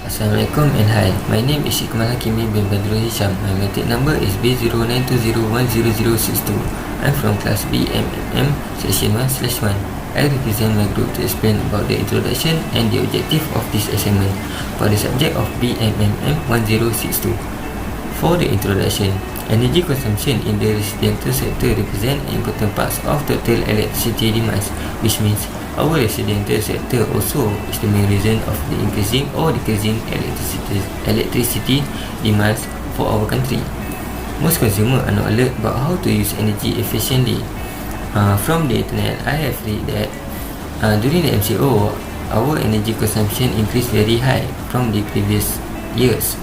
Assalamualaikum and hi. My name is Iqmal Hakimi bin Hisham. My metric number is B0920100062. I'm from class Bmmm section 1/1. I represent my group to explain about the introduction and the objective of this assignment for the subject of Bmmm 1062. For the introduction, energy consumption in the residential sector represent an important part of total electricity demand, which means our residential sector also is the main reason of the increasing or decreasing electricity demands for our country. Most consumers are not alert about how to use energy efficiently. From the internet, I have read that during the MCO, our energy consumption increased very high from the previous years.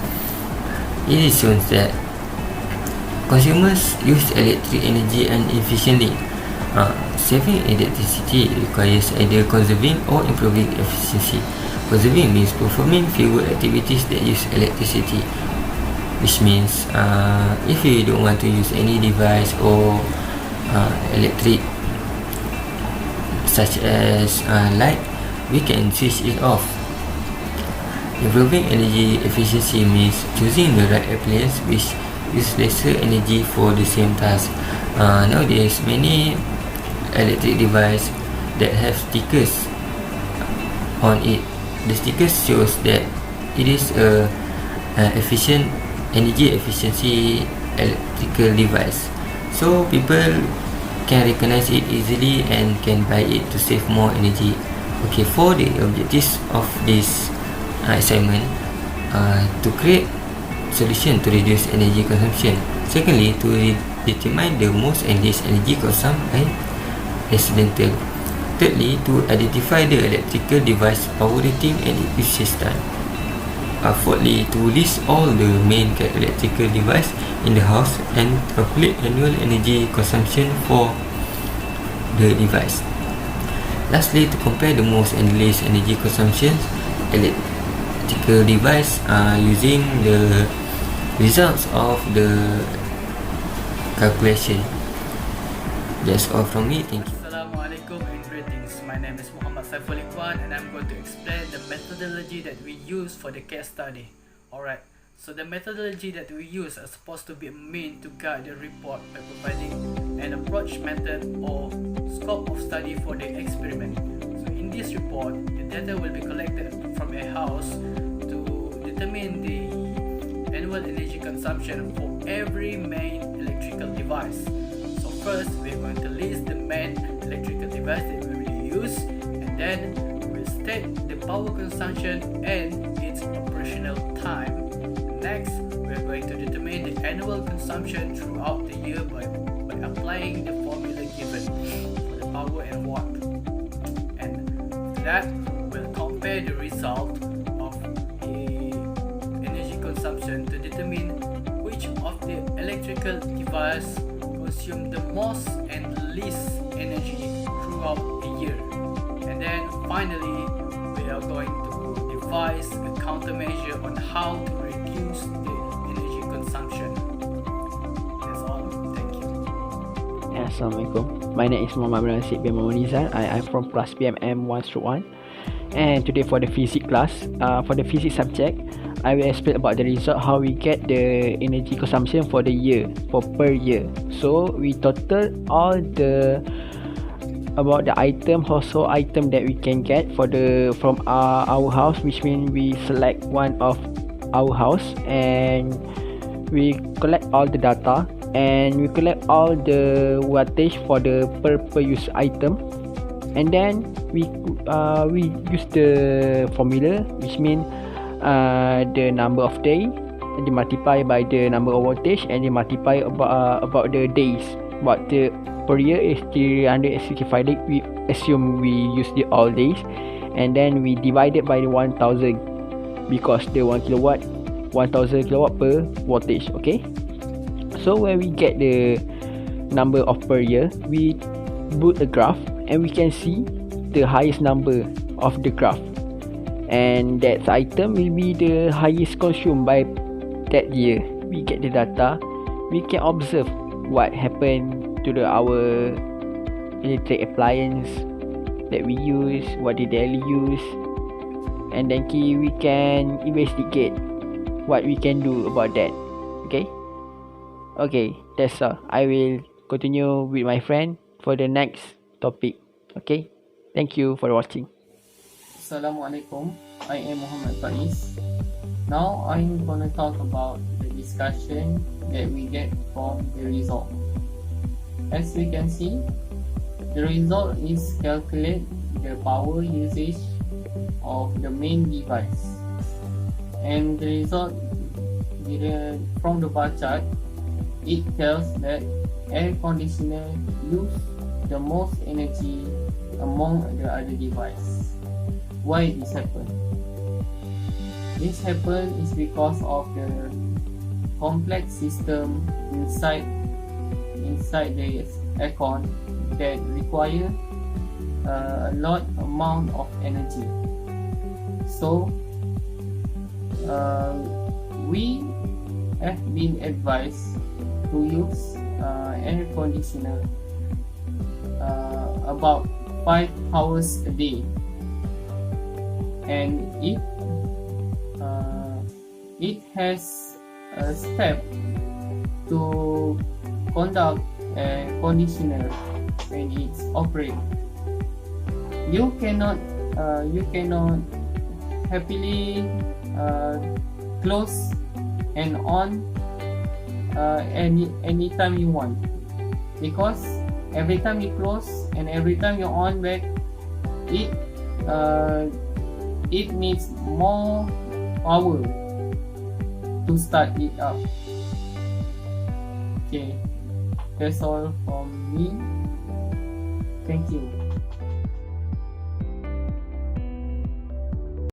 It is shown that consumers use electric energy inefficiently. Saving electricity requires either conserving or improving efficiency. Conserving means performing fewer activities that use electricity, which means if you don't want to use any device or electric such as light, we can switch it off. Improving energy efficiency means choosing the right appliance which use lesser energy for the same task. Nowadays, many electric device that have stickers on it. The stickers shows that it is a efficient energy efficiency electrical device, so people can recognize it easily and can buy it to save more energy. Okay, for the objectives of this assignment, to create solution to reduce energy consumption. Secondly, to determine the most and least energy consumed by residential. Thirdly, to identify the electrical device power rating and usage time. Fourthly, to list all the main electrical device in the house and calculate annual energy consumption for the device. Lastly, to compare the most and least energy consumption electrical device using the results of the calculation. That's all from me. Thank you. Assalamualaikum and greetings. My name is Muhammad Saiful Ikhwan and I'm going to explain the methodology that we use for the case study. Alright, so the methodology that we use is supposed to be a mean to guide the report by providing an approach method or scope of study for the experiment. So in this report, the data will be collected from a house to determine the annual energy consumption for every main electrical device. So first, we're going to list the main electrical device that we will use, and then we'll state the power consumption and its operational time. Next, we're going to determine the annual consumption throughout the year by applying the formula given for the power and watt. And after that, we'll compare the result of the energy consumption to determine which of the electrical device consume the most and least energy throughout the year. And then finally, we are going to devise a countermeasure on how to reduce the energy consumption. That's all. Thank you. Assalamualaikum. My name is Muhammad bin Azlan. I am from class Bmmm 1/1. And today for the physics class, for the physics subject, I will explain about the result, how we get the energy consumption for the year, for per year. So we total all the about the household item that we can get from our house, which means we select one of our house and we collect all the data and we collect all the wattage for the per use item, and then we use the formula, which means the number of day and they multiply by the number of wattage and they multiply about the days. But the per year is 365 days. We assume we use the all days, and then we divide it by the 1000 because the 1 kilowatt 1000 kilowatt per wattage. Okay, so when we get the number of per year, we put a graph and we can see the highest number of the graph, and that item will be the highest consumed by that year. We get the data, we can observe what happened to our electric appliance that we use, what they daily use, and then we can investigate what we can do about that. Okay, that's all. I will continue with my friend for the next topic. Okay, thank you for watching. Assalamualaikum, I am Muhammad Faiz. Now I'm gonna talk about the discussion that we get from the result. As we can see, the result is calculate the power usage of the main device, and the result from the bar chart, it tells that air conditioner use the most energy among the other device. Why this happen? This happen is because of the complex system inside the aircon that require a lot amount of energy. So we have been advised to use air conditioner about 5 hours a day, and it has a step to conduct a conditioner when it's operating. You cannot happily close and on anytime you want, because every time you close and every time you on back, it needs more power to start it up. Okay, that's all from me. Thank you.